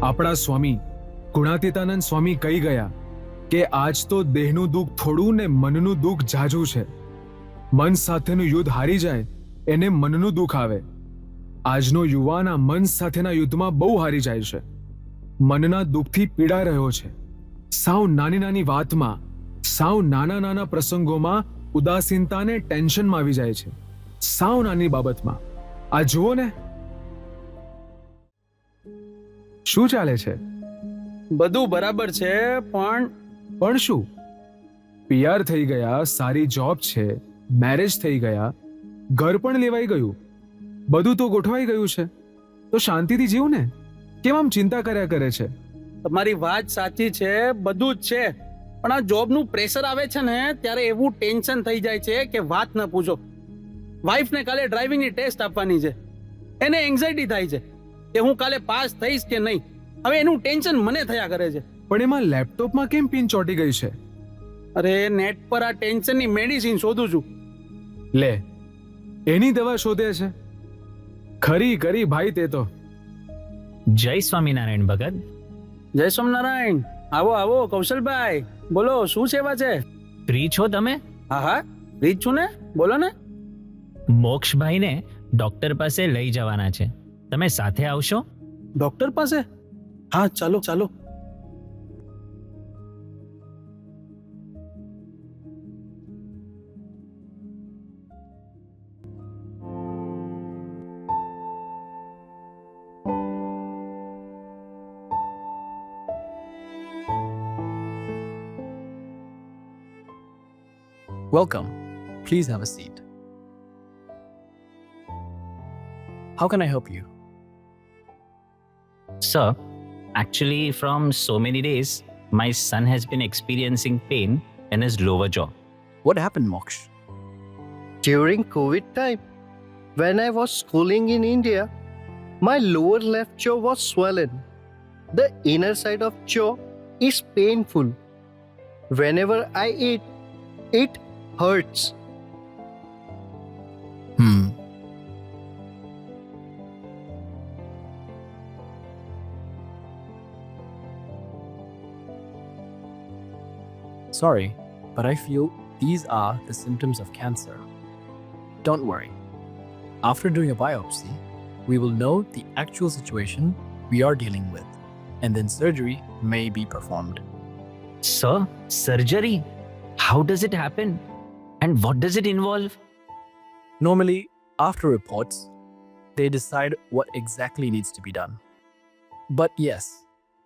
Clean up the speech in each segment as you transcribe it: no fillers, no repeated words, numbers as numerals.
આપણા સ્વામી ગુણાતીતાનંદ સ્વામી કહી ગયા કે આજ તો દેહનું દુઃખ થોડું ને મનનું દુઃખ ઝાઝું છે. મન સાથેનું યુદ્ધ હારી જાય એને મનનું દુઃખ આવે. આજનો યુવાન આ મન સાથેના યુદ્ધમાં બહુ હારી જાય છે. મનના દુઃખથી પીડાઈ રહ્યો છે. સાવ નાની નાની વાતમાં, સાવ નાના નાના પ્રસંગોમાં ઉદાસીનતાને ટેન્શનમાં આવી જાય છે. સાવ નાની બાબતમાં. આ જુઓ ને, શું ચાલે છે? બધું બરાબર છે, પણ શું? પીઆર થઈ ગયા, સારી જોબ છે, મેરેજ થઈ ગયા, ઘર પણ લેવાઈ ગયું, બધું તો ગોઠવાઈ ગયું છે, તો શાંતિથી જીવ ને. કેમ આમ ચિંતા કર્યા કરે છે? તમારી વાત સાચી છે, બધું જ છે, પણ આ જોબનું પ્રેશર આવે છે ને ત્યારે એવું ટેન્શન થઈ જાય છે કે વાત ન પૂછો. વાઈફને કાલે ડ્રાઇવિંગની ટેસ્ટ આપવાની છે, એને એન્ઝાયટી થાય છે કે હું કાલે પાસ થઈશ કે નહીં. હવે એનું ટેન્શન મને થયા કરે છે. પણ એમાં લેપટોપમાં કેમ પિન ચોંટી ગઈ છે? અરે નેટ પર આ ટેન્શનની મેડિસિન શોધું છું. લે, એની દવા શોધે છે? ખરી કરી ભાઈ તે તો. જય સ્વામિનારાયણ ભગત. જય સ્વામિનારાયણ. આવો આવો કૌશલભાઈ, બોલો શું સેવા છે? ફ્રી છો તમે? હા હા, રીત છું ને, બોલો ને. મોક્ષભાઈને ડોક્ટર પાસે લઈ જવાના છે, તમે સાથે આવશો? ડોક્ટર પાસે? હા ચાલો ચાલો. Welcome. Please have a seat. How can I help you? Sir, actually from so many days, my son has been experiencing pain in his lower jaw. What happened, Moksh? During COVID time, when I was schooling in India, my lower left jaw was swollen. The inner side of jaw is painful. Whenever I eat, it hurts. Sorry, but I feel these are the symptoms of cancer. Don't worry. After doing a biopsy, we will know the actual situation we are dealing with, and then surgery may be performed. Sir, surgery? How does it happen? And what does it involve? Normally, after reports, they decide what exactly needs to be done. But yes,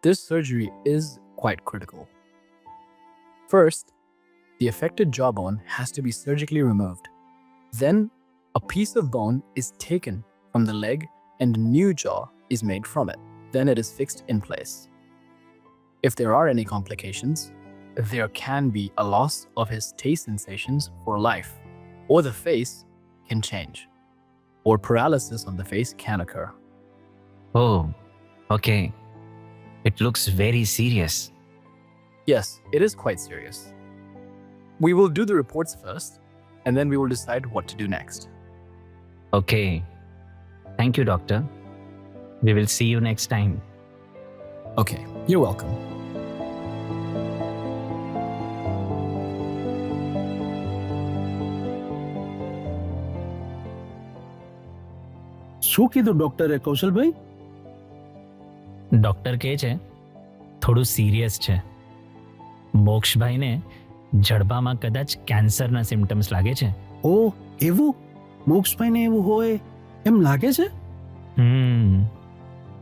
this surgery is quite critical. First, the affected jawbone has to be surgically removed. Then, a piece of bone is taken from the leg and a new jaw is made from it. Then it is fixed in place. If there are any complications, there can be a loss of his taste sensations for life, or the face can change, or paralysis on the face can occur. Oh, okay. It looks very serious. Yes, it is quite serious. We will do the reports first, and then we will decide what to do next. Okay. Thank you, doctor. We will see you next time. Okay, you're welcome. શું કીધું ડોક્ટરે કૌશલભાઈ? Doctor કહે છે થોડું serious છે. મોક્ષભાઈને જડબામાં કદાચ કેન્સરના symptoms લાગે છે. ઓ એવું? મોક્ષભાઈને એવું હોય એમ લાગે છે?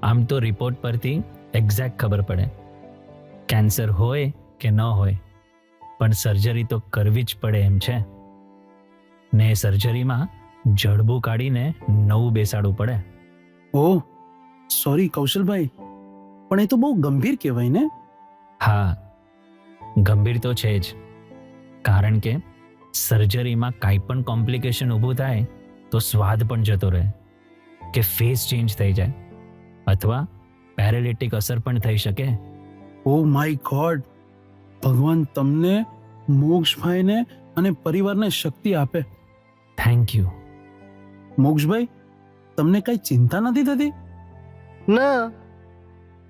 આમ તો રિપોર્ટ પરથી એક્ઝેક્ટ ખબર પડે કેન્સર હોય કે ન હોય, પણ સર્જરી તો કરવી જ પડે એમ છે. ને સર્જરીમાં જડબું કાઢીને નવું બેસાડવું પડે. ઓ સોરી કૌશલભાઈ, પણ એ તો બહુ ગંભીર કહેવાય ને? હા, ગંભીર તો છે જ, કારણ કે સર્જરીમાં કાંઈ પણ કોમ્પ્લિકેશન ઊભું થાય તો સ્વાદ પણ જતો રહે, કે ફેસ ચેન્જ થઈ જાય, અથવા પેરાલિટિક અસર પણ થઈ શકે. Oh my God! ભગવાન તમને, મોક્ષભાઈને અને પરિવારને શક્તિ આપે. Thank you. મોક્ષભાઈ, તમને કઈ ચિંતા નથી થતી? ના,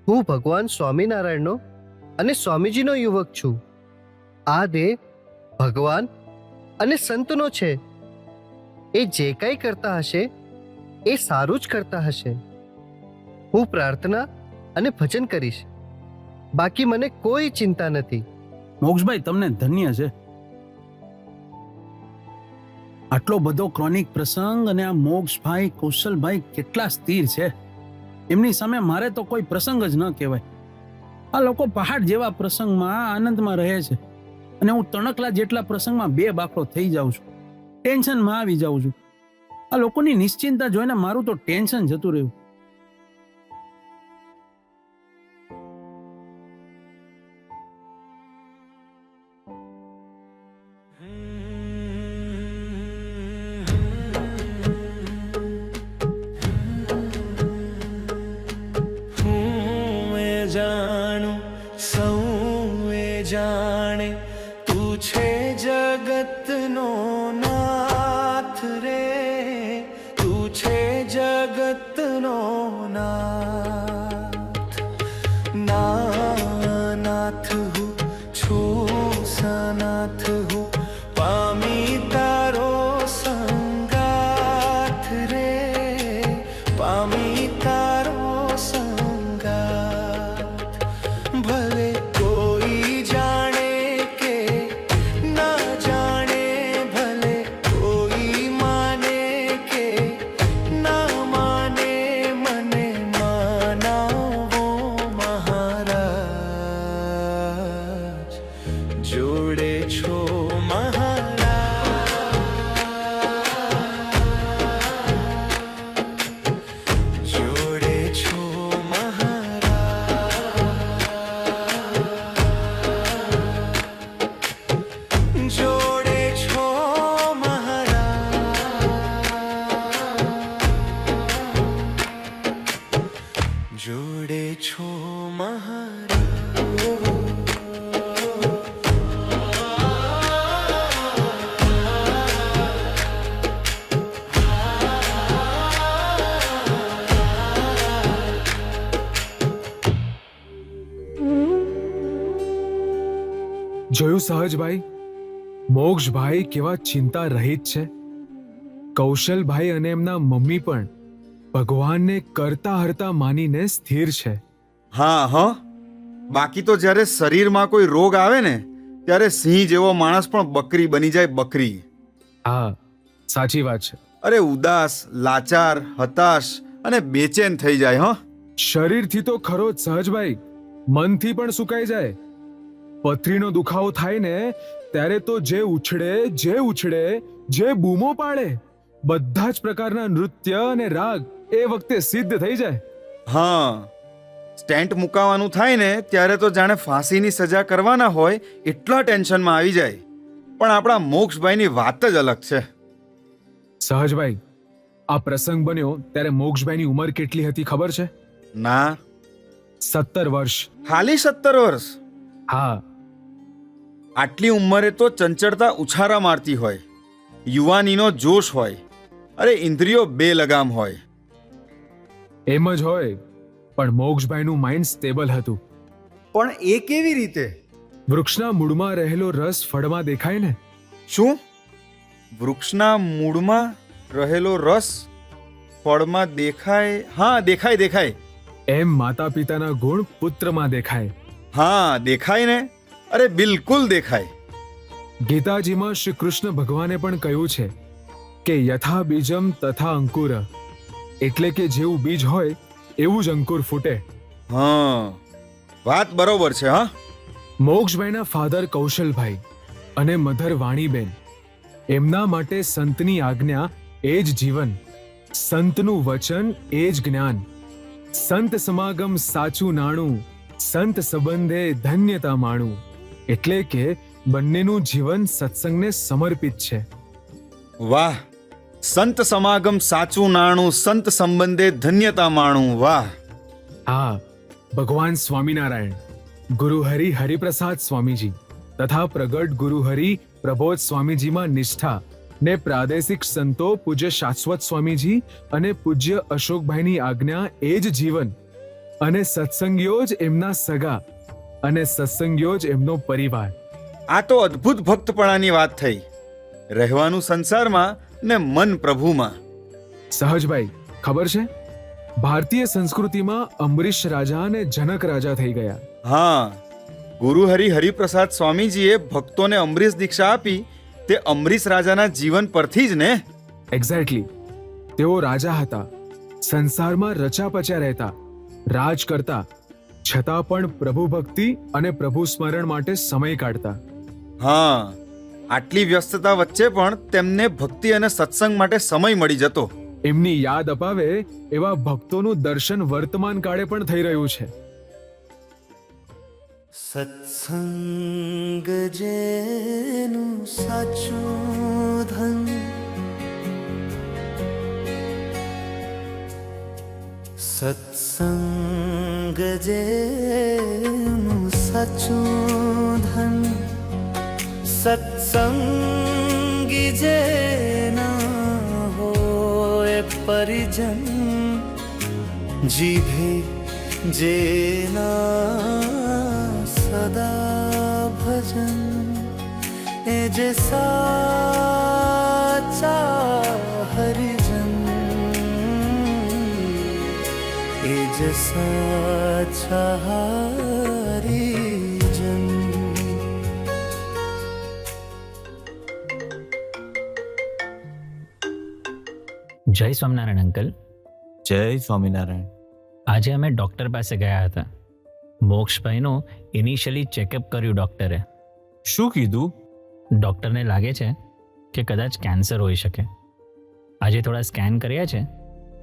હું ભગવાન સ્વામિનારાયણનો અને સ્વામીજીનો યુવક છું. આ દેહ ભગવાન અને સંતનો છે. એ જે કંઈ કરતા હશે એ સારું જ કરતા હશે. હું પ્રાર્થના અને ભજન કરીશ. બાકી મને કોઈ ચિંતા નથી. મોક્ષભાઈ તમને ધન્ય છે. આટલો બધો ક્રોનિક પ્રસંગ અને આ મોક્ષભાઈ કૌશલભાઈ કેટલા સ્થિર છે. એમની સામે મારે તો કોઈ પ્રસંગ જ ન કહેવાય. આ લોકો પહાડ જેવા પ્રસંગમાં આનંદમાં રહે છે અને હું તણકલા જેટલા પ્રસંગમાં બે બાકડો થઈ જાઉં છું, ટેન્શનમાં આવી જાઉં છું. આ લોકોની નિશ્ચિંતા જોઈને મારું તો ટેન્શન જતું રહ્યું. જાણું સૌએ જાણે તું છે જગતનો નાથ રે, તું છે જગતનો નાથ. નાથ હું છું સનાથ હું પામી તારો સંગાથ રે, પામી તારો સંગાથ. ભલે કોઈ જાણે કે ના જાણે, ભલે કોઈ માને કે ના માને, મને માનાવો મહારાજ, જોડે છો મહારાજ, જોડે છો મહારાજ, જોડે છો મહારાજ, જોડે છો મહારાજ. જોયું સહજભાઈ, મોક્ષભાઈ કેવા ચિંતા રહિત છે. કૌશલભાઈ અને એમના મમ્મી પણ ભગવાનને કરતા હરતા માનીને સ્થિર છે. હા હા, બાકી તો જ્યારે શરીરમાં કોઈ રોગ આવે ને ત્યારે સિંહ જેવો માણસ પણ બકરી બની જાય, બકરી. હા, સાચી વાત છે. અરે ઉદાસ, લાચાર, હતાશ અને બેચેન થઈ જાય. હા, શરીરથી તો ખરો જ સહજભાઈ, મનથી પણ સુકાઈ જાય. પથરીનો દુખાવો થાય ને ત્યારે તો જે ઉછળે, જે બૂમો પાડે, બધા જ પ્રકારના નૃત્ય અને રાગ એ વખતે સિદ્ધ થઈ જાય. હા, સ્ટેન્ટ મુકાવાનું થાય ને ત્યારે તો જાણે ફાંસીની સજા કરવાના હોય એટલા ટેન્શનમાં આવી જાય. પણ આપણા મોક્ષભાઈની વાત જ અલગ છે. સહજભાઈ, આ પ્રસંગ બન્યો ત્યારે મોક્ષભાઈની ઉંમર કેટલી હતી ખબર છે? ના, 17 વર્ષ. ખાલી 17 વર્ષ? હા, આટલી ઉંમરે તો ચંચળતા ઉછારા મારતી હોય, યુવાનીનો જોશ હોય, અરે ઇન્દ્રિયો બે લગામ હોય. એમ જ હોય, પણ મોક્ષભાઈનું માઇન્ડ સ્ટેબલ હતું. પણ એ કેવી રીતે? વૃક્ષના મૂળમાં રહેલો રસ ફળમાં દેખાય ને. શું? વૃક્ષના મૂળમાં રહેલો રસ ફળમાં દેખાય? હા, દેખાય. એમ માતા પિતાના ગુણ પુત્રમાં દેખાય. હા, દેખાય ને. અરે બિલકુલ દેખાય. ગીતાજીમાં શ્રી કૃષ્ણ ભગવાને પણ કહ્યું છે કે યથા બીજમ તથા અંકુર, એટલે કે જેવું બીજ હોય એવું જ અંકુર ફૂટે. હા, વાત બરોબર છે. હા, મોક્ષભાઈના ફાધર કૌશલભાઈ અને મધર વાણીબેન, એમના માટે સંતની આજ્ઞા એ જ જીવન, સંતનું વચન એ જ જ્ઞાન, સંત સમાગમ સાચું નાણું, સંત સંબંધે ધન્યતા માણું. એટલે કે બંનેનું જીવન સત્સંગને સમર્પિત છે. વાહ! સંત સમાગમ સાચું નાણું, સંત સંબંધે ધન્યતા માણું. વાહ! હા, ભગવાન સ્વામિનારાયણ, ગુરુહરિ હરિપ્રસાદ સ્વામીજી તથા પ્રગટ ગુરુહરિ પ્રબોધ સ્વામીજીમાં નિષ્ઠા ને પ્રાદેશિક સંતો પૂજ્ય શાશ્વત સ્વામીજી અને પૂજ્ય અશોકભાઈની આજ્ઞા એ જ જીવન, અને સત્સંગીઓ જ એમના સગા, અને સત્સંગીઓ જ એમનો પરિવાર. આ તો અદ્ભુત ભક્તપણાની વાત થઈ. રહેવાનું સંસારમાં ને મન પ્રભુમાં. સહજભાઈ, ખબર છે, ભારતીય સંસ્કૃતિમાં અંબરીશ રાજા અને જનક રાજા થઈ ગયા. હા, ગુરુહરિ હરિપ્રસાદ સ્વામીજીએ ભક્તોને અમરીશ દીક્ષા આપી તે અમરીશ રાજાના જીવન પરથી જ ને. એક્ઝેક્ટલી. તેઓ રાજા હતા, સંસારમાં રચાપચ્યા રહેતા, રાજ કરતા, છતાં પણ પ્રભુ ભક્તિ અને પ્રભુ સ્મરણ માટે સમય કાઢતા. હા, આટલી વ્યસ્તતા વચ્ચે પણ તેમને ભક્તિ અને સત્સંગ માટે સમય મળી જતો. એમની યાદ અપાવે એવા ભક્તોનું દર્શન વર્તમાન કાળે પણ થઈ રહ્યું છે. સત્સંગ જેનું સાચું ધન, સત્સંગ જેનું સાચું ધન, સત્સંગી જેના હોય પરિજન, જીભે જેના સદા ભજન, એ જે સાચા હરિજન, એ જે સાચા હરિજન. જય સ્વામિનારાયણ અંકલ. જય સ્વામિનારાયણ. આજે અમે ડૉક્ટર પાસે ગયા હતા. મોક્ષભાઈનું ઇનિશિયલી ચેકઅપ કર્યું ડૉક્ટરે. શું કીધું? ડૉક્ટરને લાગે છે કે કદાચ કેન્સર હોઈ શકે. આજે થોડા સ્કેન કર્યા છે.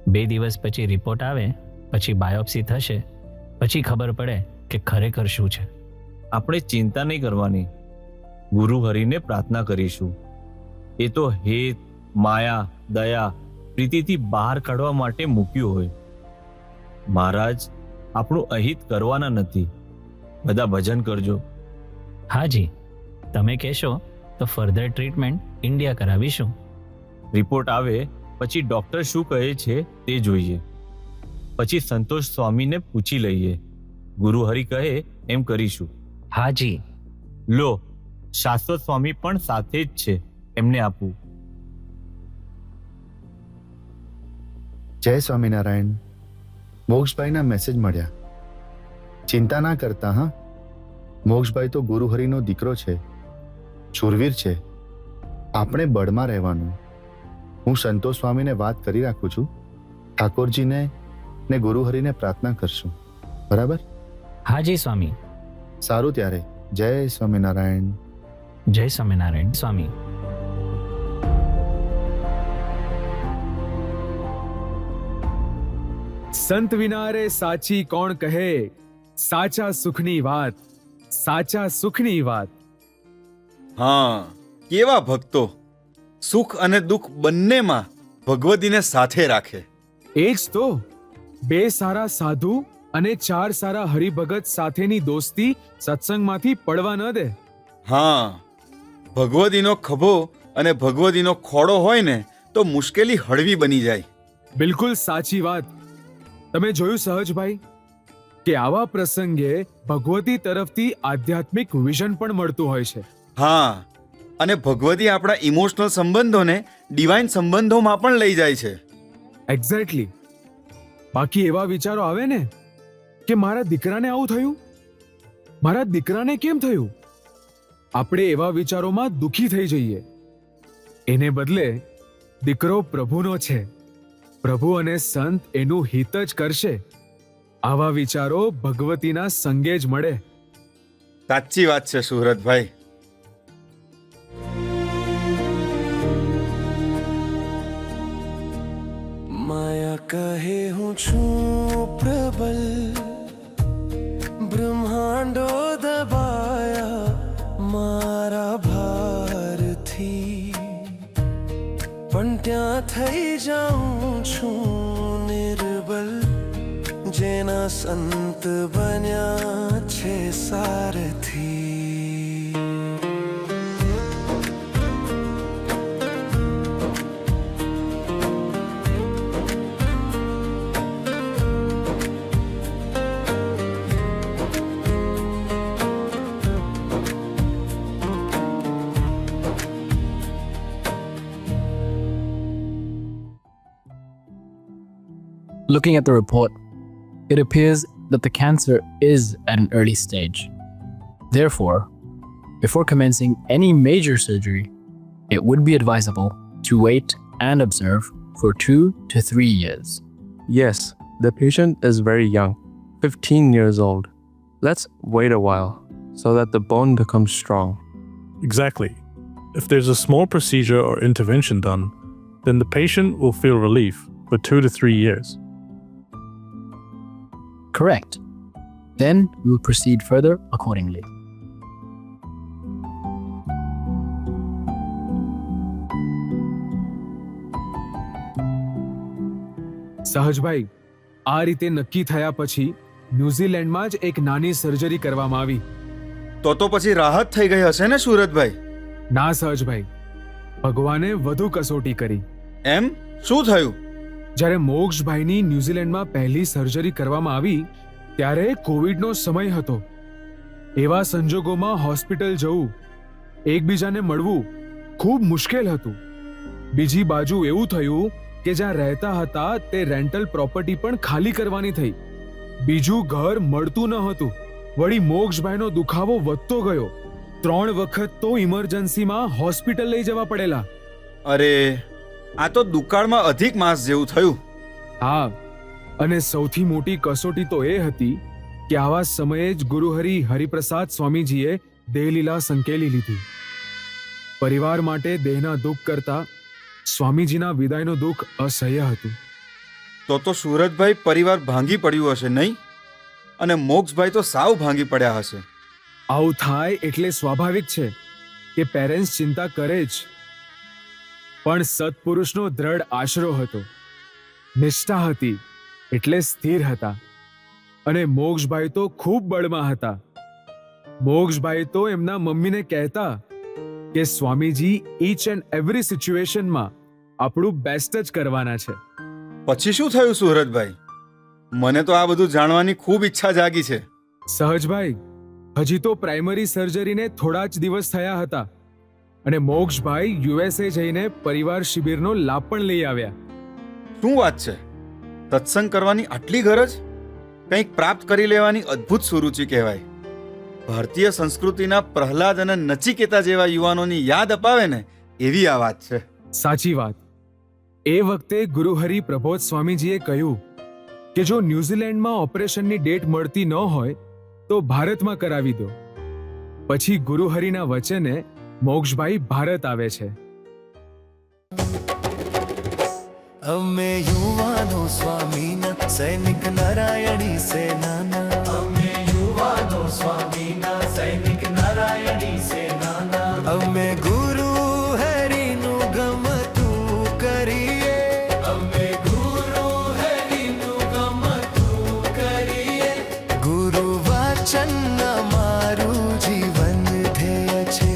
2 દિવસ પછી રિપોર્ટ આવે, પછી બાયોપ્સી થશે, પછી ખબર પડે કે ખરેખર શું છે. આપણે ચિંતા નહીં કરવાની. ગુરુ હરિને પ્રાર્થના કરીશું. એ તો હેત, માયા, દયા, પ્રીતિથી બહાર કાઢવા માટે મૂક્યું હોય. મહારાજ આપણું અહિત કરવાના નથી. બધા ભજન કરજો. હાજી, તમે કહેશો તો ફર્ધર ટ્રીટમેન્ટ ઇન્ડિયા કરાવીશું. રિપોર્ટ આવે પછી ડૉક્ટર શું કહે છે તે જોઈએ. પછી સંતોષ સ્વામીને પૂછી લઈએ. ગુરુ હરિ કહે એમ કરીશું. હાજી. લો, શાશ્વત સ્વામી પણ સાથે જ છે, એમને આપું. જય સ્વામિનારાયણ. મોક્ષભાઈના મેસેજ મળ્યા. ચિંતા ના કરતા હા. મોક્ષભાઈ તો ગુરુહરિનો દીકરો છે, શૂરવીર છે. આપણે બળમાં રહેવાનું. હું સંતોષ સ્વામીને વાત કરી રાખું છું. ઠાકોરજીને ને ગુરુહરિને પ્રાર્થના કરશું. બરાબર? હાજી સ્વામી. સારું ત્યારે. જય સ્વામિનારાયણ. જય સ્વામિનારાયણ સ્વામી. સંત વિના રે સાચી કોણ કહે, સાચા સુખની વાત, સાચા સુખની વાત. હા, કેવા ભક્તો! સુખ અને દુઃખ બંનેમાં ભગવતીને સાથે રાખે. એ જ તો. 2 સારા સાધુ અને 4 સારા હરિભગત સાથેની દોસ્તી સત્સંગમાંથી પડવા ન દે. હા, ભગવતીનો ખભો અને ભગવતીનો ખોડો હોય ને તો મુશ્કેલી હળવી બની જાય. બિલકુલ સાચી વાત. તમે જોયું સહજભાઈ કે આવા પ્રસંગે ભગવતી તરફથી આધ્યાત્મિક વિઝન પણ મળતું હોય છે. હા, અને ભગવતી આપણા ઇમોશનલ સંબંધોને ડિવાઇન સંબંધોમાં પણ લઈ જાય છે. એક્ઝેક્ટલી. બાકી એવા વિચારો આવે ને કે મારા દીકરાને આવું થયું, મારા દીકરાને કેમ થયું, આપણે એવા વિચારોમાં દુઃખી થઈ જઈએ. એને બદલે દીકરો પ્રભુનો છે, પ્રભુ અને સંત એનું હિત જ કરશે, આવા વિચારો ભગવતીના સંગે જ મળે. સાચી વાત છે સુહૃતભાઈ. માયા કહે હું છું પ્રબલ, બ્રહ્માંડો દબાયા મારા ભારથી, પણ ત્યાં થઈ જાઉં છું નિર્બલ, જેના સંત બન્યા છે સારથી. Looking at the report, it appears that the cancer is at an early stage. Therefore, before commencing any major surgery, it would be advisable to wait and observe for 2 to 3 years. Yes, the patient is very young, 15 years old. Let's wait a while so that the bone becomes strong. Exactly. If there's a small procedure or intervention done, then the patient will feel relief for 2 to 3 years. Correct. Then we will proceed further accordingly. સહજભાઈ, આ રીતે નક્કી થયા પછી ન્યુઝીલેન્ડમાં જ એક નાની surgery કરવામાં આવી. તો પછી રાહત થઈ ગઈ હશે ને સુરતભાઈ? ના સહજભાઈ, ભગવાને વધુ કસોટી કરી. એમ શું થયું? જ્યારે મોક્ષભાઈની ન્યુઝીલેન્ડમાં પહેલી સર્જરી કરવામાં આવી ત્યારે કોવિડનો સમય હતો. એવા સંજોગોમાં હોસ્પિટલ જવું, એકબીજાને મળવું ખૂબ મુશ્કેલ હતું. બીજી બાજુ એવું થયું કે જ્યાં રહેતા હતા તે રેન્ટલ પ્રોપર્ટી પણ ખાલી કરવાની થઈ. બીજું ઘર મળતું ન હતું. વળી મોક્ષભાઈનો દુખાવો વધતો ગયો. 3 વખત તો ઇમરજન્સીમાં હોસ્પિટલ લઈ જવા પડેલા. અરે, આ તો દુકાળમાં અધિક માસ જેવું થયું. હા, અને સૌથી મોટી કસોટી તો એ હતી કે આવા સમયે જ ગુરુહરિ હરિપ્રસાદ સ્વામીજીએ દેહલીલા સંકેલી લીધી. પરિવાર માટે દેહના દુઃખ કરતા સ્વામીજીના વિદાયનું દુઃખ અસહ્ય હતું. તો સુરતભાઈ પરિવાર ભાંગી પડ્યું હશે નહીં? અને મોક્ષભાઈ તો સાવ ભાંગી પડ્યા હશે. આવું થાય એટલે સ્વાભાવિક છે કે પેરેન્ટ્સ ચિંતા કરે જ. પણ સત્પુરુષનો દ્રઢ આશરો હતો, નિષ્ઠા હતી એટલે સ્થિર હતા. અને મોક્ષભાઈ તો ખૂબ બળમાં હતા. મોક્ષભાઈ તો એમના મમ્મીને કહેતા કે સ્વામીજી ઈચ એન્ડ એવરી સિચ્યુએશનમાં આપણું બેસ્ટ જ કરવાના છે. પછી શું થયું સુરતભાઈ? મને તો આ બધું જાણવાની ખૂબ ઈચ્છા જાગી છે. સહજભાઈ, હજી તો પ્રાઇમરી સર્જરીને થોડા જ દિવસ થયા હતા અને મોક્ષભાઈ યુએસએ જઈને પરિવાર શિબિરનો લાભ પણ લઈ આવ્યા. શું વાત છે? સત્સંગ કરવાની આટલી ગરજ? કંઈક પ્રાપ્ત કરી લેવાની અદ્ભુત સુરુચિ કહેવાય. ભારતીય સંસ્કૃતિના પ્રહલાદ અને નચિકેતા જેવા યુવાનોની યાદ અપાવે ને એવી આ વાત છે. સાચી વાત. એ વખતે ગુરુહરિ પ્રબોધ સ્વામીજીએ કહ્યું કે જો ન્યુઝીલેન્ડમાં ઓપરેશનની ડેટ મળતી ન હોય તો ભારતમાં કરાવી દો. પછી ગુરુહરિના વચને મોક્ષભાઈ ભારત આવે છે. અમે યુવાનો સ્વામીના સૈનિક નારાયણી સેનાના. અમે યુવાનો સ્વામીના સૈનિક નારાયણી સેનાના. અમે ગુરુ હરિનું ગમતું કરીએ. અમે ગુરુ હરિનું ગમતું કરીએ. ગુરુ વચન અમારું જીવન ધ્યેય છે.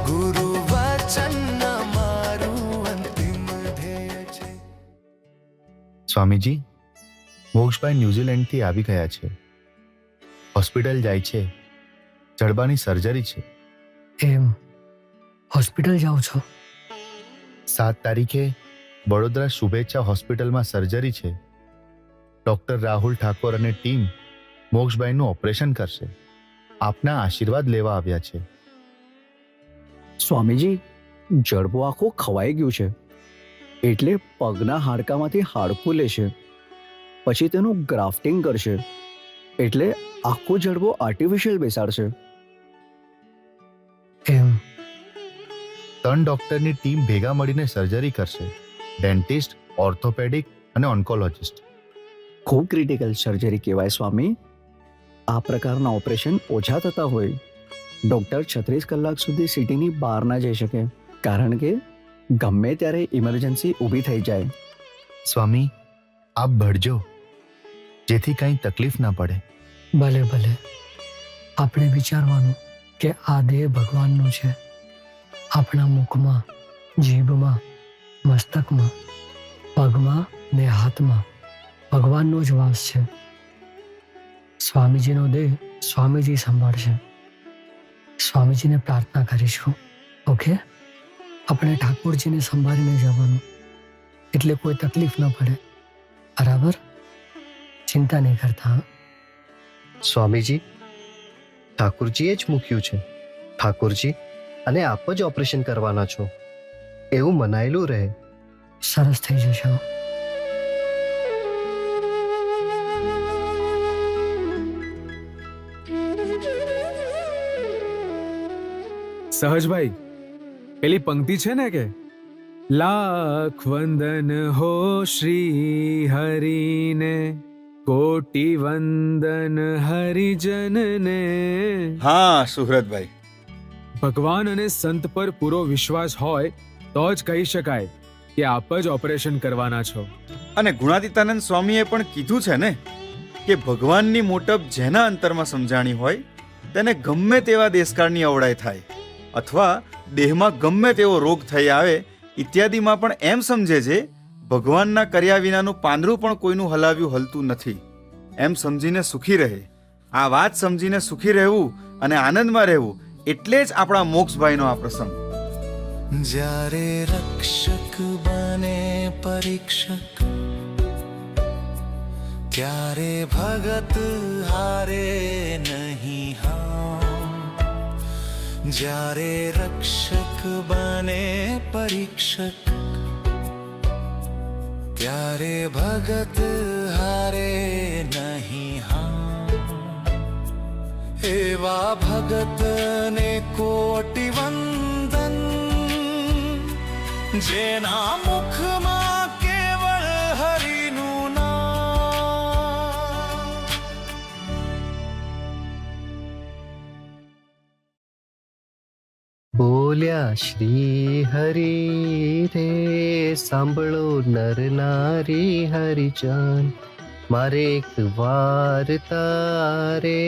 ગુરુ વચન અમારું અંતિમ ધ્યેય છે. સ્વામીજી, મોક્ષભાઈ ન્યુઝીલેન્ડથી આવી ગયા છે. હોસ્પિટલ જાય છે. જડબાની સર્જરી છે. એમ હોસ્પિટલ જાઓ છો? 7 તારીખે વડોદરા શુભેચ્છા હોસ્પિટલમાં સર્જરી છે. ડોક્ટર રાહુલ ઠાકોર અને ટીમ મોક્ષભાઈનું ઓપરેશન કરશે. આપના આશીર્વાદ લેવા આવ્યા છે. સ્વામીજી, જડબો આખો ખવાઈ ગયું છે એટલે પગના હાડકામાંથી હાડકું લેશે, પછી તેનું ગ્રાફ્ટિંગ કરશે એટલે આખો જડબો આર્ટિફિશિયલ બેસાડશે. એમ 3 ડોક્ટરની ટીમ ભેગા મળીને સર્જરી કરશે. ડેન્ટિસ્ટ, ઓર્થોપેડિક અને ઓન્કોલોજિસ્ટ. ખૂબ ક્રિટિકલ સર્જરી કહેવાય સ્વામી. આ પ્રકારના ઓપરેશન ઓછા થતા હોય. ડોક્ટર 36 કલાક સુધી સિટીની બહાર ના જઈ શકે, કારણ કે ગમે ત્યારે ઇમરજન્સી ઊભી થઈ જાય. સ્વામી, આપ ભળજો જેથી કંઈ તકલીફ ના પડે. ભલે ભલે. આપણે વિચારવાનું કે આ દેહ ભગવાનનો છે. આપણા મુખમાં, જીભમાં, મસ્તકમાં, પગમાં ને હાથમાં ભગવાનનો જ વાસ છે. સ્વામીજીનો દેહ સ્વામીજી સંભાળશે. સ્વામીજીને પ્રાર્થના કરીશું. ઓકે? આપણે ઠાકોરજીને સંભાળીને જવાનું એટલે કોઈ તકલીફ ન પડે. બરાબર? ચિંતા નહીં કરતા હા? સ્વામીજી, ઠાકુરજીએ જ મૂક્યું છે. ઠાકુરજી અને આપ જ ઓપરેશન કરવાના છો એવું મનાયેલું રહે. સરસ થઈ જશે હો. સહજભાઈ, પેલી પંક્તિ છે ને કે લાખ વંદન હો શ્રી હરિને, કોટી વંદન હરિજનને. હા સુહૃદભાઈ, ભગવાન અને સંત પર પૂરો વિશ્વાસ હોય તો જ કહી શકાય કે આપ જ ઓપરેશન કરવાના છો. અને ગુણાતીતાનંદ સ્વામીએ પણ કીધું છે ને કે ભગવાનની મોટપ જેના અંતરમાં સમજાણી હોય તેને ગમે તેવા દેશકાળની અવળાઈ થાય અથવા દેહમાં ગમે તેવો રોગ થઈ આવે ઇત્યાદિમાં પણ એમ સમજે છે ભગવાનના કર્યા વિનાનું પાંદડું પણ કોઈનું હલાવ્યું હલતું નથી એમ સમજીને સુખી રહે. આ વાત સમજીને સુખી રહેવું અને આનંદમાં રહેવું એટલે જ આપણા મોક્ષભાઈનો આ પ્રસંગ. જ્યારે રક્ષક બને પરીક્ષક ત્યારે ભગત હારે નહીં હા. જ્યારે રક્ષક બને પરીક્ષક ત્યારે ભગત હારે નહીં હા. એવા ભગતને કોટી વંદન જેના મુખમાં કેવળ હરિનું નામ. બોલ્યા શ્રી હરિ રે, સાંભળો નર નારી હરિજન, મારે એક વાર્તા રે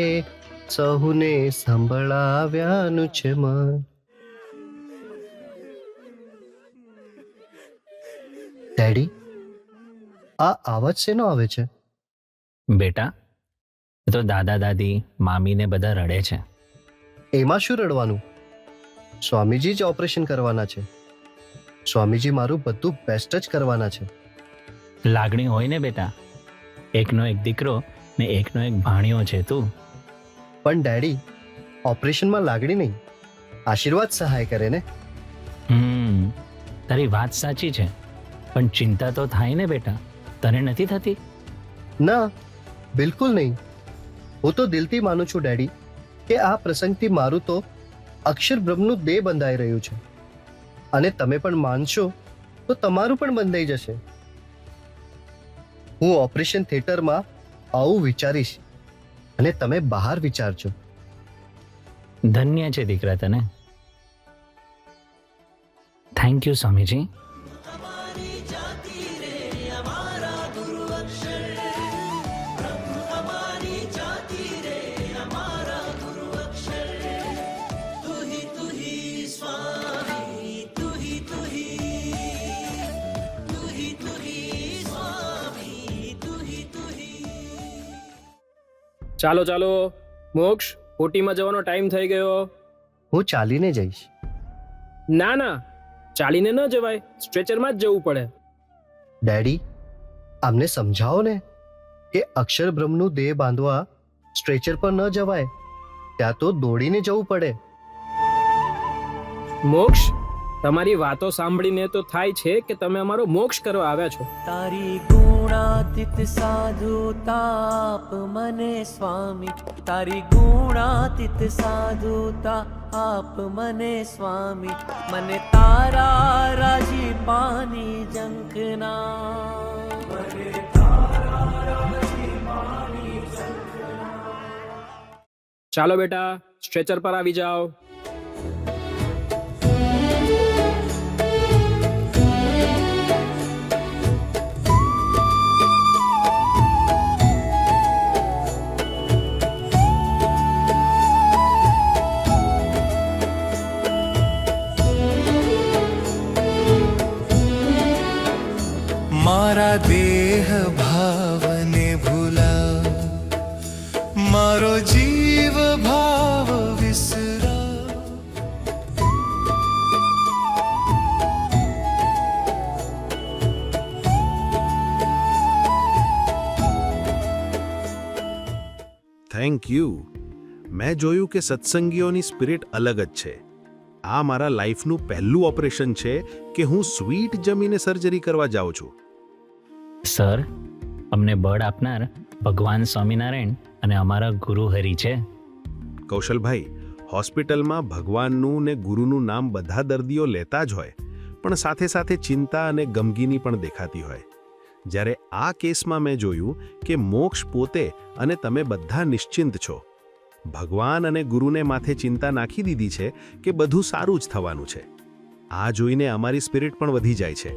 સહુને સંભળાવ્યાનું છે મન. ડેડી, આ અવાજ શેનો આવે છે? બેટા, એ તો દાદા દાદી મામી ને બધા રડે છે. એમાં શું રડવાનું? સ્વામીજી જ ઓપરેશન કરવાના છે. સ્વામીજી મારું બધું બેસ્ટ જ કરવાના છે. લાગણી હોય ને બેટા, એકનો એક દીકરો ને એકનો એક ભાણિયો છે તું. પણ ડેડી, ઓપરેશનમાં લાગણી નહીં, આશીર્વાદ સહાય કરે ને. તારી વાત સાચી છે, પણ ચિંતા તો થાય ને બેટા, તને નથી થતી? ના, બિલકુલ નહીં. હું તો દિલથી માનું છું ડેડી કે આ પ્રસંગથી મારું તો અક્ષર બ્રહ્મનું દેહ બંધાઈ રહ્યું છે અને તમે પણ માનશો તો તમારું પણ બંધાઈ જશે. હું ઓપરેશન થિયેટરમાં આવું વિચારીશ અને તમે બહાર વિચારજો. ધન્ય છે દીકરા તને. Thank you Swamiji. ચાલો ચાલો, મોક્ષ, ઓટીમાં જવાનો ટાઈમ થઈ ગયો. હું ચાલીને જઈશ. ના ના, ચાલીને ન જવાય, સ્ટ્રેચરમાં જ જવું પડે. ડેડી, આમને સમજાવો ને કે અક્ષર બ્રહ્મનું દેહ બાંધવા સ્ટ્રેચર પર ન જવાય, ત્યાં તો દોડીને જવું પડે. મોક્ષ, તમારી વાતો સાંભળીને તો થાય છે કે તમે અમારો મોક્ષ કરવા આવ્યા છો. તારી ગુણાતીત સાધુતા આપ મને સ્વામી, તારી ગુણાતીત સાધુતા આપ મને સ્વામી, મને તારા રાજીપાની ઝંખના. ચાલો બેટા, સ્ટ્રેચર પર આવી જાઓ. મારા દેહ ભાવને ભૂલા, મારો જીવ ભાવ વિસરા. Thank you. મેં જોયું કે સત્સંગીઓની સ્પિરિટ અલગ જ છે. આ મારા લાઈફનું પહેલું ઓપરેશન છે કે હું સ્વીટ જમીને સર્જરી કરવા જાઉં છું. સર, અમને બળ આપનાર ભગવાન સ્વામિનારાયણ અને અમારા ગુરુ હરિ છે. કૌશલભાઈ, હોસ્પિટલમાં ભગવાનનું ને ગુરુનું નામ બધા દર્દીઓ લેતા જ હોય, પણ સાથે સાથે ચિંતા અને ગમગીની પણ દેખાતી હોય. જ્યારે આ કેસમાં મેં જોયું કે મોક્ષ પોતે અને તમે બધા નિશ્ચિંત છો. ભગવાન અને ગુરુને માથે ચિંતા નાખી દીધી છે કે બધું સારું જ થવાનું છે. આ જોઈને અમારી સ્પિરિટ પણ વધી જાય છે.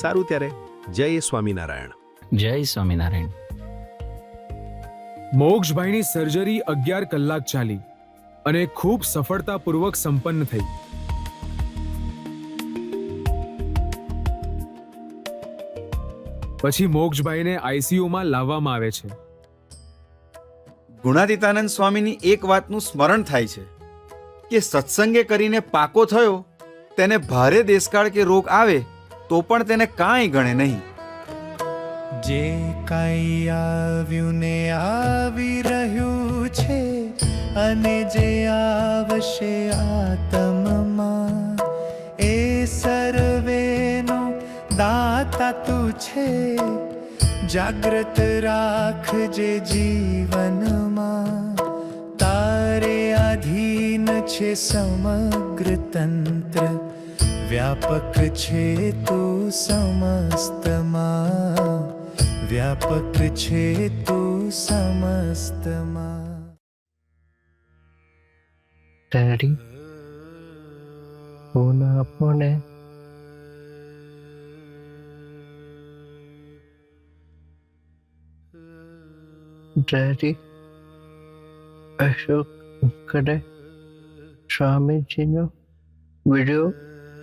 સારું ત્યારે, જય સ્વામિનારાયણ. જય સ્વામિનારાયણ. મોક્ષભાઈની સર્જરી 11 કલાક ચાલી અને ખૂબ સફળતાપૂર્વક સંપન્ન થઈ. પછી મોક્ષભાઈને આઈસીયુમાં લાવવામાં આવે છે. ગુણાતીતાનંદ સ્વામીની એક વાતનું સ્મરણ થાય છે કે સત્સંગે કરીને પાકો થયો તેને ભારે દેશકાળ કે રોગ આવે તો પણ તેને કાંઈ ગણે નહીં. જે કાંઈ આવ્યું ને આવી રહ્યું છે અને જે આવશે આત્મમાં, એ સર્વેનો દાતા તું છે. જાગ્રત રાખજે જીવનમાં, તારે આધીન છે સમગ્ર તંત્ર. વ્યાપક છે તું સમસ્તમાં, વ્યાપક છે તું સમસ્તમાં. ડેડી, ફોન આપો ને. ડેડી, અશોક કરે સ્વામીજીનો વિડીયો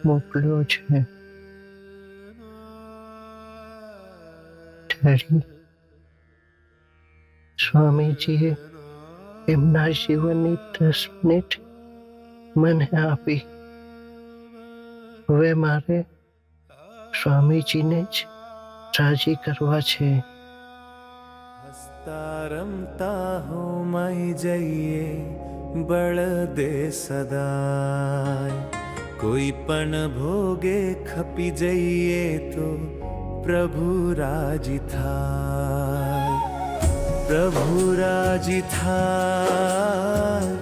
મોકલ્યો છે. ડેડી, સ્વામીજીએ એમના જીવનની 10 મિનિટ મને આપી. હવે મારે સ્વામીજીને જ રાજી કરવા છે. હસતા રમતા હો મય જઈએ, બળ દે સદાય. કોઈ પણ ભોગે ખપી જઈએ તો પ્રભુ રાજી થાય. પ્રભુ રાજી થાય,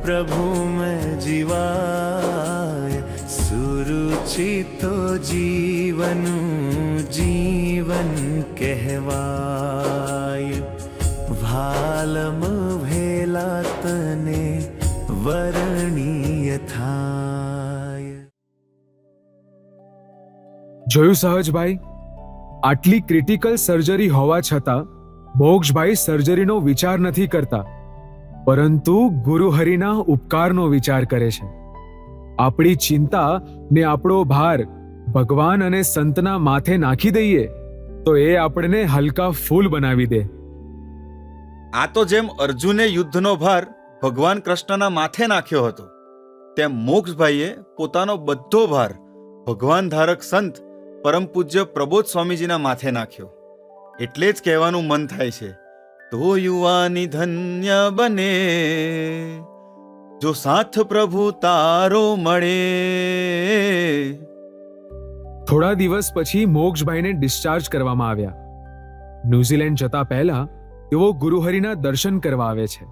પ્રભુ મેં જીવાય. સુરુચિ તો જીવનું જીવન કહેવાય. ભાલમ ભેલા તને વર્ણિય થાય. જોયું સહજભાઈ, આટલી ક્રિટિકલ સર્જરી હોવા છતાં મોક્ષભાઈ સર્જરીનો વિચાર નથી કરતા, પરંતુ ગુરુહરિના ઉપકારનો વિચાર કરે છે. આપણી ચિંતા ને આપણો ભાર ભગવાન અને સંતના માથે નાખી દઈએ તો એ આપણને હલકા ફૂલ બનાવી દે. આ તો જેમ અર્જુને યુદ્ધનો ભાર ભગવાન કૃષ્ણના માથે નાખ્યો હતો, તેમ મોક્ષભાઈએ પોતાનો બધો ભાર ભગવાન ધારક સંત પરમ પૂજ્ય પ્રબોધ સ્વામીજીના માથે નાખ્યો. એટલે જ કહેવાનું મન થાય છે, તો યુવાની ધન્ય બને જો સાથ પ્રભુ તારો મળે. થોડા દિવસ પછી મોક્ષભાઈને ડિસ્ચાર્જ કરવામાં આવ્યા. ન્યૂઝીલેન્ડ જતા પહેલા તેઓ ગુરુહરિના દર્શન કરવા આવે છે.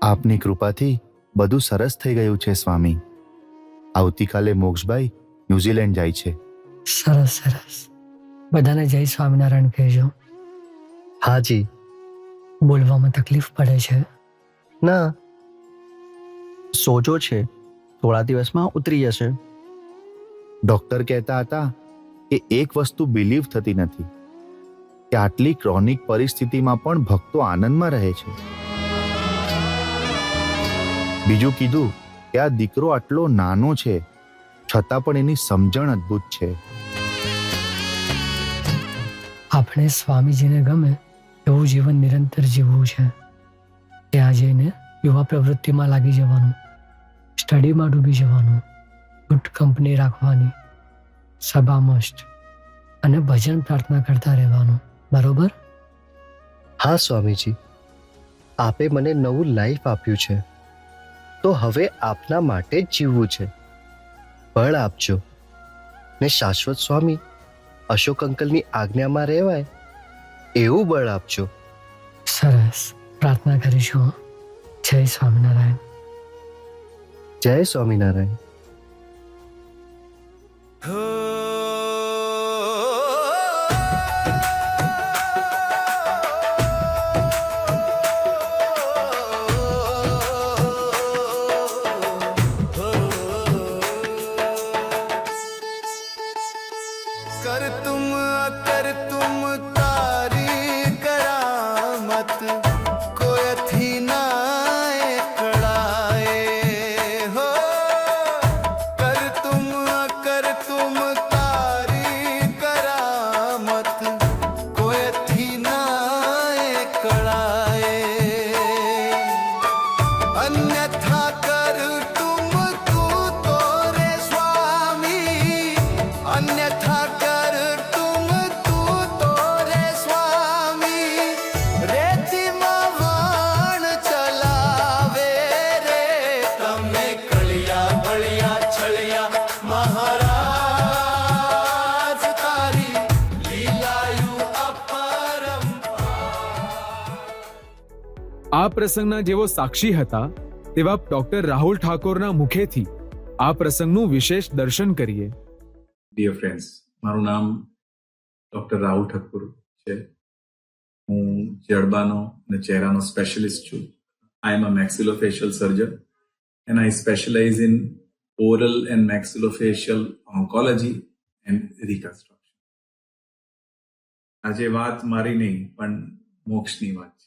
આપની કૃપાથી બધું સરસ થઈ ગયું છે સ્વામી. આવતીકાલે મોક્ષભાઈ ન્યૂઝીલેન્ડ જાય છે. સરસ સરસ. બધાને જય સ્વામિનારાયણ કહેજો. હાજી. બોલવામાં તકલીફ પડે છે? ના, સોજો છે, થોડા દિવસમાં ઉતરી જશે. ડોક્ટર કહેતા હતા કે એક વસ્તુ બિલીવ થતી નથી કે આટલી ક્રોનિક પરિસ્થિતિમાં પણ ભક્તો આનંદમાં રહે છે. બીજું કીધું કે આ દીકરો આટલો નાનો છે છતાં પણ એની સમજણ અદ્ભુત છે. અને સ્વામીજીને ગમે એવું જીવન નિરંતર જીવવું છે. ત્યાં જઈને યુવા પ્રવૃત્તિમાં લાગી જવાનું, સ્ટડીમાં ડૂબી જવાનું, ગુડ કંપની રાખવાની, સભા મસ્ત અને ભજન પ્રાર્થના કરતા રહેવાનું. બરોબર? હા સ્વામીજી, આપે મને નવું લાઈફ આપ્યું છે, તો હવે આપના માટે જ જીવવું છે. બળ આપજો ને શાશ્વત સ્વામી અશોક અંકલની આજ્ઞામાં રહેવાય એવું બળ આપજો. સરસ, પ્રાર્થના કરીશું. જય સ્વામિનારાયણ. જય સ્વામિનારાયણ. कर तुम तारी करामत कोई थी ना कड़ाए हो. कर तुम तारी करामत कोई थी ना कड़ाए. अन्यथा कर तुम तो रे स्वामी, अन्यथा આ પ્રસંગના જેવો સાક્ષી હતા તેવા ડોક્ટર રાહુલ ઠાકોરના મુખેથી આ પ્રસંગનું વિશેષ દર્શન કરીએ. ડિયર ફ્રેન્ડ્સ, મારું નામ ડોક્ટર રાહુલ ઠાકોર છે. હું જડબાનો અને ચહેરાનો સ્પેશિયલિસ્ટ છું. I am a maxillofacial surgeon and I specialize in oral and maxillofacial oncology and reconstruction. આજે વાત મારી નહીં પણ મોક્ષની વાત છે.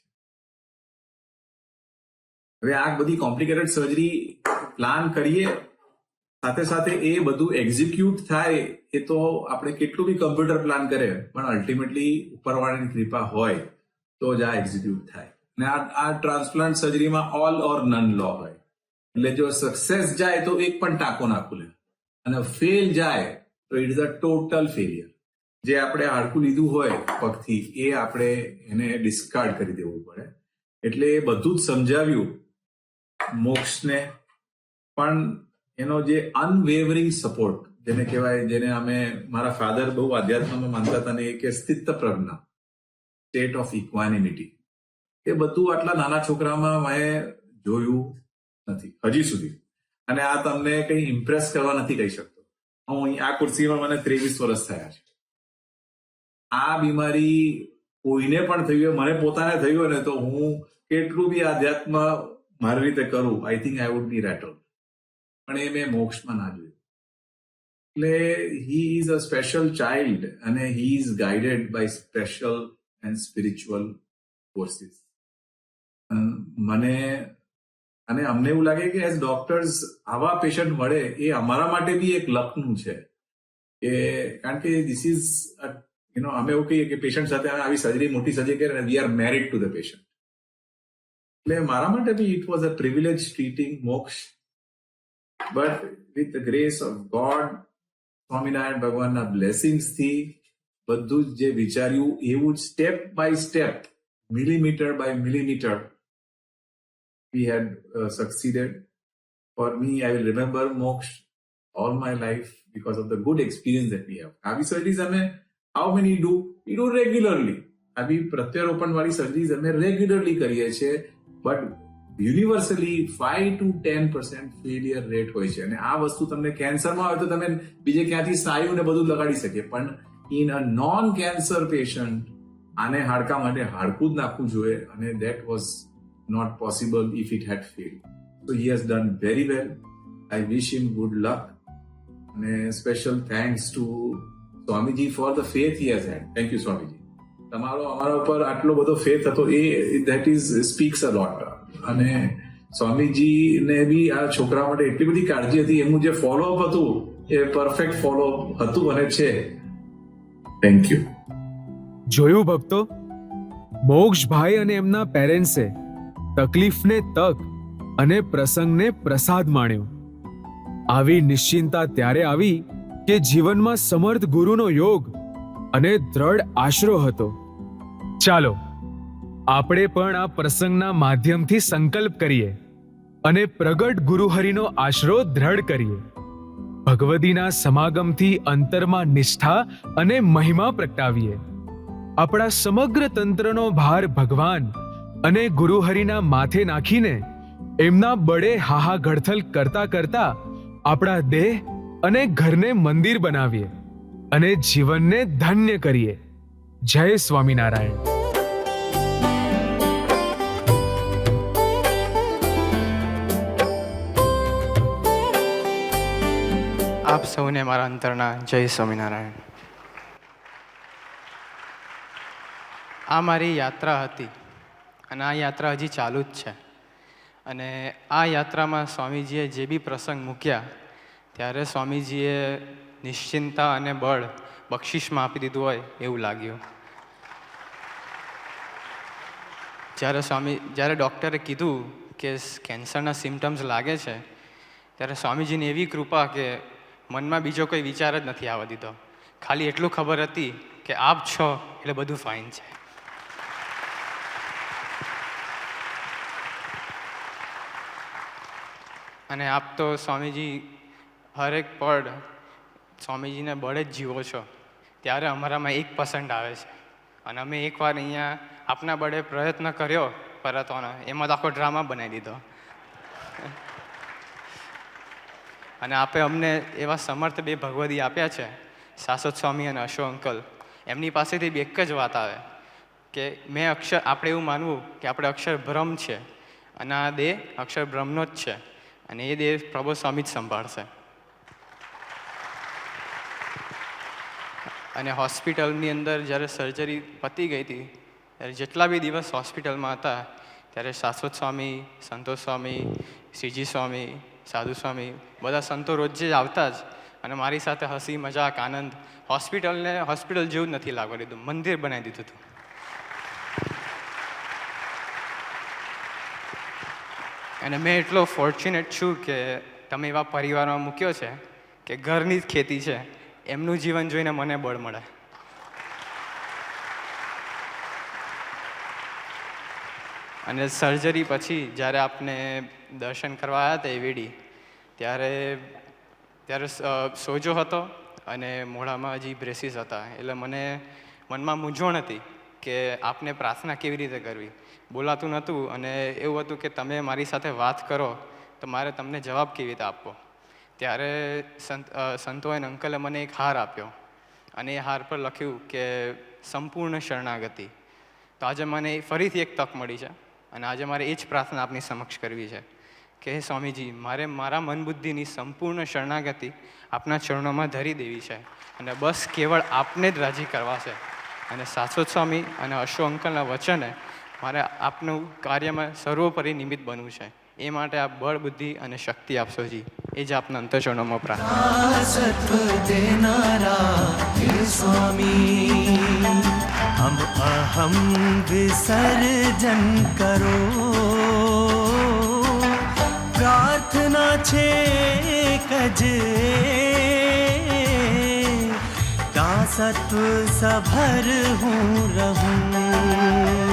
હવે આ બધી કોમ્પ્લિકેટેડ સર્જરી પ્લાન કરીએ, સાથે સાથે એ બધું એક્ઝિક્યુટ થાય એ તો આપણે કેટલું બી કમ્પ્યુટર પ્લાન કરે પણ અલ્ટિમેટલી ઉપરવાળાની કૃપા હોય તો જ આ એક્ઝિક્યુટ થાય. અને આ ટ્રાન્સપ્લાન્ટ સર્જરીમાં ઓલ ઓર નન લો હોય. એટલે જો સક્સેસ જાય તો એક પણ ટાંકો ના ખુલે અને ફેલ જાય તો it is a total failure. જે આપણે હાડકું લીધું હોય પગથી એ આપણે એને ડિસ્કાર્ડ કરી દેવું પડે. એટલે એ બધું જ સમજાવ્યું મોક્ષને, પણ એનો જે અનવેવરિંગ સપોર્ટ જેને કહેવાય, જેને અમે મારા ફાધર બહુ આધ્યાત્મમાં માનતા હતા ને એ કે સ્થિત પ્રજ્ઞા, સ્ટેટ ઓફ ઇક્વાનિમિટી, એ બધું આટલા નાના છોકરામાં મેં જોયું નથી હજી સુધી. અને આ તમને કંઈ ઇમ્પ્રેસ કરવા નથી કહી શકતો. હું આ ખુરશીમાં મને 23 વર્ષ થયા છે. આ બીમારી કોઈને પણ થઈ હોય, મને પોતાને થઈ હોય ને તો હું કેટલું બી આધ્યાત્મ મારી રીતે કરું, I think I would be rattle. પણ એ મેં મોક્ષમાં ના જોયું. એટલે he is a special child અને he is guided by special and spiritual forces. મને અને અમને એવું લાગે કે એઝ ડોક્ટર્સ આવા પેશન્ટ મળે એ અમારા માટે બી એક લકનું છે. કે કારણ કે ધીસ ઇઝ અમે એવું કહીએ કે પેશન્ટ સાથે આવી સર્જરી, મોટી સર્જરી કરે we are married to the patient. એટલે મારા માટે be it was a privilege treating Moksh. But with the grace of God, Swaminarayan ભગવાનના બ્લેસિંગ્સથી બધું જ જે વિચાર્યું એવું જ step by step, millimetre by millimetre we had succeeded. For me, I will remember moksha all my life because of the good experience that we have. Avi surgeries hame how many do? We do regularly. Avi pratyaropan wali surgeries hame regularly kariye છે, but universally 5 to 10% failure rate હોય છે. અને આ વસ્તુ તમને કેન્સરમાં હોય તો તમે બીજે ક્યાંથી સ્નાયુ ને બધું લગાડી શકે, પણ in a non cancer patient આને હાડકા માટે હાડકું જ નાખવું જોઈએ, અને that was not possible if it had failed. So he has done very well. I wish him good luck. And a special thanks to Swamiji for the faith he has had. Thank you, Swamiji. તમારો અમારા ઉપર આટલો બધો faith હતો એ that is speaks a lot. અને સ્વામીજીને બી આ છોકરા માટે એટલી બધી કાળજી હતી, એમનું જે ફોલોઅપ હતું એ પરફેક્ટ ફોલોઅપ હતું અને છે. Thank you. જોયું ભક્તો, મોક્ષભાઈ અને એમના પેરેન્ટ્સે તકલીફને તક અને પ્રસંગને પ્રસાદ માણ્યો. આવી નિશ્ચિંતા ત્યારે આવી કે જીવનમાં સમર્થ ગુરુનો યોગ અને દ્રઢ આશરો હતો. ચાલો આપણે પણ આ પ્રસંગના માધ્યમથી સંકલ્પ કરીએ અને પ્રગટ ગુરુહરિનો આશરો દ્રઢ કરીએ. ભગવદીના સમાગમથી અંતરમાં નિષ્ઠા અને મહિમા પ્રગટાવીએ. આપણા સમગ્ર તંત્રનો ભાર ભગવાન અને ગુરુહરિના માથે નાખીને એમના બળે હાહા ગળથલ કરતા કરતા આપણા દેહ અને ઘરને મંદિર બનાવીએ અને જીવનને ધન્ય કરીએ. જય સ્વામિનારાયણ. આપ સૌને મારા અંતરના જય સ્વામિનારાયણ. આ મારી યાત્રા હતી અને આ યાત્રા હજી ચાલુ જ છે. અને આ યાત્રામાં સ્વામીજીએ જે બી પ્રસંગ મૂક્યા ત્યારે સ્વામીજીએ નિશ્ચિંતા અને બળ બક્ષિસમાં આપી દીધું હોય એવું લાગ્યું. જ્યારે ડૉક્ટરે કીધું કે કેન્સરના સિમ્ટમ્સ લાગે છે ત્યારે સ્વામીજીની એવી કૃપા કે મનમાં બીજો કોઈ વિચાર જ નથી આવવા દીધો. ખાલી એટલું ખબર હતી કે આપ છો એટલે બધું ફાઇન છે. અને આપ તો સ્વામીજી હરેક પળ સ્વામીજીને બળે જ જીવો છો ત્યારે અમારામાં 1% આવે છે. અને અમે એકવાર અહીંયા આપના બળે પ્રયત્ન કર્યો પરતવાનો, એમાં તો આખો ડ્રામા બનાવી દીધો. અને આપે અમને એવા સમર્થ બે ભગવદી આપ્યા છે, શાશ્વત સ્વામી અને અશોક અંકલ. એમની પાસેથી બી એક જ વાત આવે કે આપણે એવું માનવું કે આપણે અક્ષર બ્રહ્મ છે અને આ દેહ અક્ષર બ્રહ્મનો જ છે અને એ દેહ પ્રભુ સ્વામી જ સંભાળશે. અને હોસ્પિટલની અંદર જ્યારે સર્જરી પતી ગઈ હતી ત્યારે જેટલા બી દિવસ હોસ્પિટલમાં હતા ત્યારે શાશ્વત સ્વામી, સંતોષ સ્વામી, શ્રીજી સ્વામી, સાધુ સ્વામી બધા સંતો રોજે જ આવતા જ અને મારી સાથે હસી મજાક આનંદ. હોસ્પિટલ જેવું જ નથી લાગવા દીધું, મંદિર બનાવી દીધું હતું. અને મેં એટલો ફોર્ચ્યુનેટ છું કે તમે એવા પરિવારમાં મૂક્યો છે કે ઘરની જ ખેતી છે, એમનું જીવન જોઈને મને બળ મળે. અને સર્જરી પછી જ્યારે આપને દર્શન કરવા આવ્યા હતા એવીડી ત્યારે સોજો હતો અને મોઢામાં હજી બ્રેસીસ હતા. એટલે મને મનમાં મૂંઝવણ હતી કે આપને પ્રાર્થના કેવી રીતે કરવી. બોલાતું નહોતું અને એવું હતું કે તમે મારી સાથે વાત કરો તો મારે તમને જવાબ કેવી રીતે આપવો. ત્યારે સંતો અને અંકલે મને એક હાર આપ્યો અને એ હાર પર લખ્યું કે સંપૂર્ણ શરણાગતિ. તો આજે મને ફરીથી એક તક મળી છે અને આજે મારે એ જ પ્રાર્થના આપની સમક્ષ કરવી છે કે હે સ્વામીજી, મારે મારા મન બુદ્ધિની સંપૂર્ણ શરણાગતિ આપના ચરણોમાં ધરી દેવી છે અને બસ કેવળ આપને જ રાજી કરવા છે. અને શાશ્વત સ્વામી અને અશોક અંકલના વચને મારે આપનું કાર્યમાં સર્વોપરી નિમિત્ત બનવું છે. એ માટે આપ બળ, બુદ્ધિ અને શક્તિ આપશો જી. એ જ આપના અંતઃચરણોમાં અહમ વિસર્જન કરો, પ્રાર્થના છે કજ દાસત્વ સભર હું રહું.